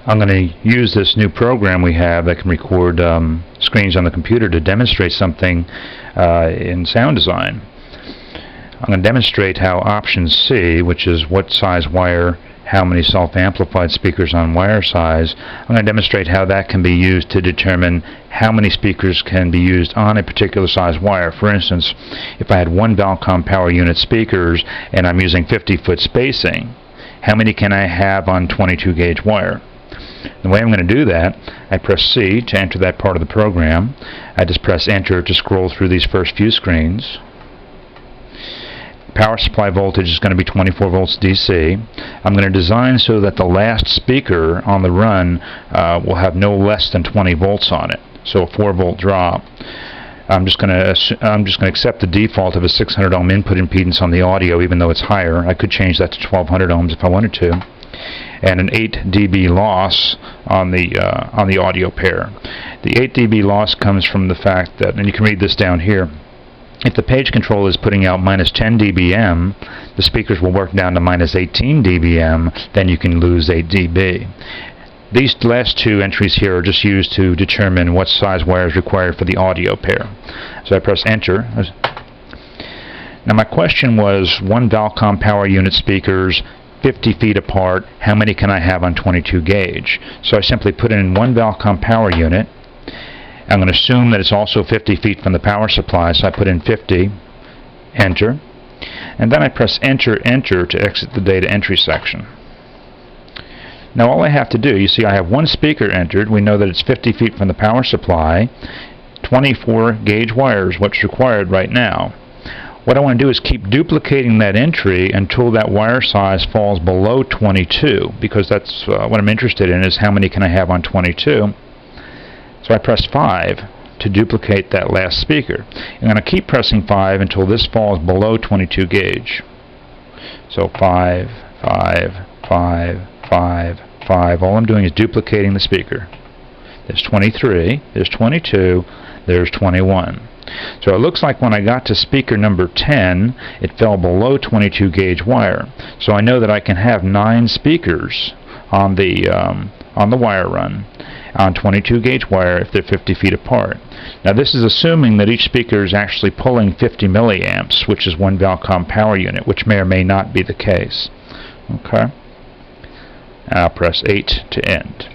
I'm going to use this new program we have that can record screens on the computer to demonstrate something in SoundDesign. I'm going to demonstrate how option C, which is what size wire, how many self-amplified speakers on wire size, I'm going to demonstrate how that can be used to determine how many speakers can be used on a particular size wire. For instance, if I had 1 Valcom power unit speakers and I'm using 50-foot spacing, how many can I have on 22 gauge wire? The way I'm going to do that, I press C to enter that part of the program. I just press enter to scroll through these first few screens. Power supply voltage is going to be 24 volts DC. I'm going to design so that the last speaker on the run will have no less than 20 volts on it, so a 4-volt drop. I'm just going to accept the default of a 600 ohm input impedance on the audio, even though it's higher. I could change that to 1200 ohms if I wanted to, and an 8 dB loss on the audio pair. The 8 dB loss comes from the fact that, and you can read this down here, if the page control is putting out minus 10 dBm, the speakers will work down to minus 18 dBm, then you can lose 8 dB. These last two entries here are just used to determine what size wire is required for the audio pair. So I press enter. Now my question was 1 Valcom power unit speakers, 50 feet apart, how many can I have on 22 gauge? So I simply put in 1 Valcom power unit. I'm going to assume that it's also 50 feet from the power supply, so I put in 50, enter, and then I press enter to exit the data entry section. Now all I have to do, you see I have one speaker entered. We know that it's 50 feet from the power supply. 24 gauge wires, what's required right now. What I want to do is keep duplicating that entry until that wire size falls below 22, because that's what I'm interested in, is how many can I have on 22. So I press 5 to duplicate that last speaker. I'm going to keep pressing 5 until this falls below 22 gauge. So 5, 5, 5, 5, 5. All I'm doing is duplicating the speaker. There's 23, there's 22, there's 21. So it looks like when I got to speaker number 10, it fell below 22 gauge wire. So I know that I can have 9 speakers on the wire run on 22 gauge wire if they're 50 feet apart. Now this is assuming that each speaker is actually pulling 50 milliamps, which is 1 Valcom power unit, which may or may not be the case. Okay. I'll press 8 to end.